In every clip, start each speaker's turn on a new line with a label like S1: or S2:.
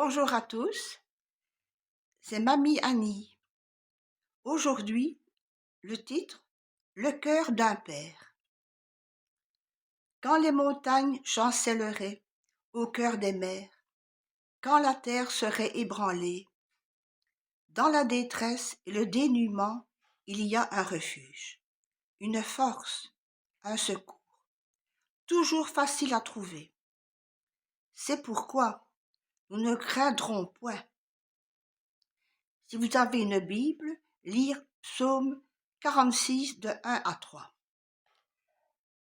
S1: Bonjour à tous, c'est Mamie Annie. Aujourd'hui, le titre Le cœur d'un père. Quand les montagnes chancelleraient au cœur des mers, quand la terre serait ébranlée, dans la détresse et le dénuement, il y a un refuge, une force, un secours, toujours facile à trouver. C'est pourquoi nous ne craindrons point. Si vous avez une Bible, lire Psaume 46 de 1 à 3.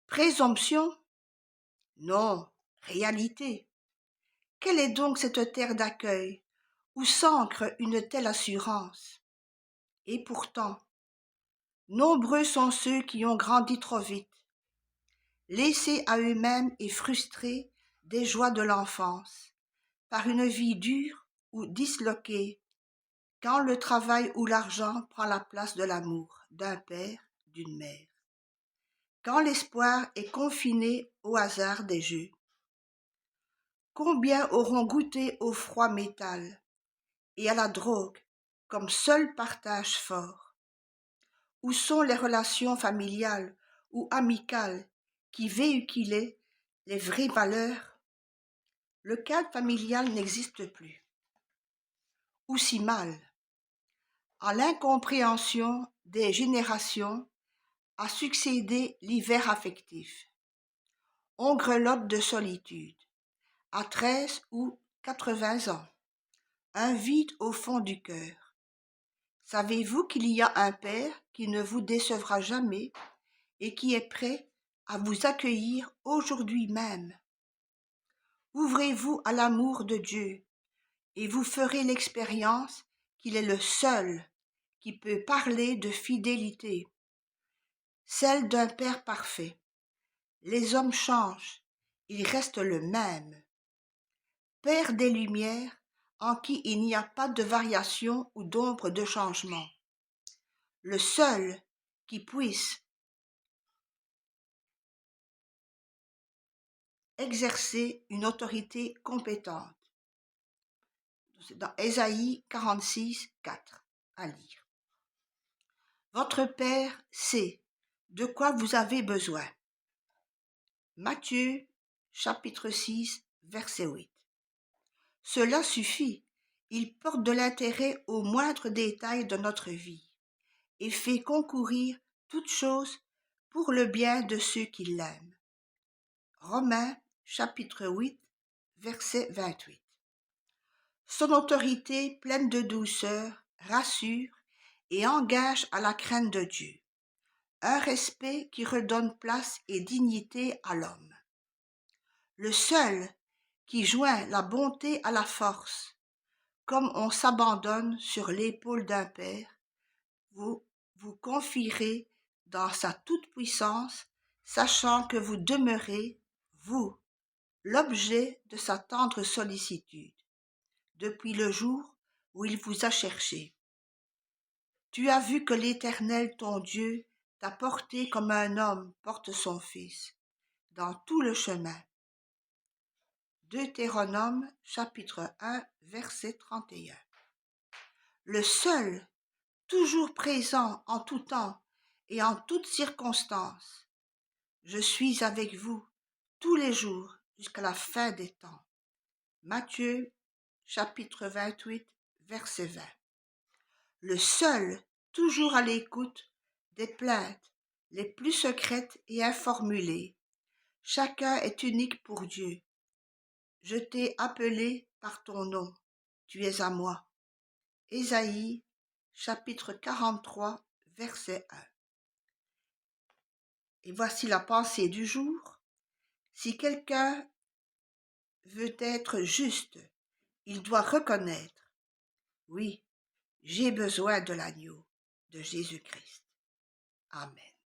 S1: Présomption? Non, réalité. Quelle est donc cette terre d'accueil où s'ancre une telle assurance? Et pourtant, nombreux sont ceux qui ont grandi trop vite, laissés à eux-mêmes et frustrés des joies de l'enfance, par une vie dure ou disloquée, quand le travail ou l'argent prend la place de l'amour d'un père, d'une mère, quand l'espoir est confiné au hasard des jeux. Combien auront goûté au froid métal et à la drogue comme seul partage fort? Où sont les relations familiales ou amicales qui véhiculaient les vraies valeurs? Le cadre familial n'existe plus. Ou si mal, à l'incompréhension des générations a succédé l'hiver affectif. On grelotte de solitude, à 13 ou 80 ans, un vide au fond du cœur. Savez-vous qu'il y a un Père qui ne vous décevra jamais et qui est prêt à vous accueillir aujourd'hui même? Ouvrez-vous à l'amour de Dieu et vous ferez l'expérience qu'il est le seul qui peut parler de fidélité, celle d'un Père parfait. Les hommes changent, il reste le même. Père des lumières, en qui il n'y a pas de variation ou d'ombre de changement. Le seul qui puisse exercer une autorité compétente. C'est dans Ésaïe 46, 4 à lire. Votre Père sait de quoi vous avez besoin. Matthieu chapitre 6, verset 8. Cela suffit, il porte de l'intérêt aux moindres détails de notre vie et fait concourir toutes choses pour le bien de ceux qui l'aiment. Romains chapitre 8, verset 28. Son autorité pleine de douceur rassure et engage à la crainte de Dieu, un respect qui redonne place et dignité à l'homme. Le seul qui joint la bonté à la force, comme on s'abandonne sur l'épaule d'un père, vous confierez dans sa toute-puissance, sachant que vous demeurez, vous, l'objet de sa tendre sollicitude, depuis le jour où il vous a cherché. Tu as vu que l'Éternel ton Dieu t'a porté comme un homme porte son fils, dans tout le chemin. Deutéronome chapitre 1 verset 31. Le seul, toujours présent en tout temps et en toutes circonstances. Je suis avec vous tous les jours jusqu'à la fin des temps. Matthieu chapitre 28 verset 20. Le seul, toujours à l'écoute des plaintes les plus secrètes et informulées. Chacun est unique pour Dieu. Je t'ai appelé par ton nom, tu es à moi. Ésaïe, chapitre 43, verset 1. Et voici la pensée du jour. Si quelqu'un veut être juste, il doit reconnaître, oui, j'ai besoin de l'agneau de Jésus-Christ. Amen.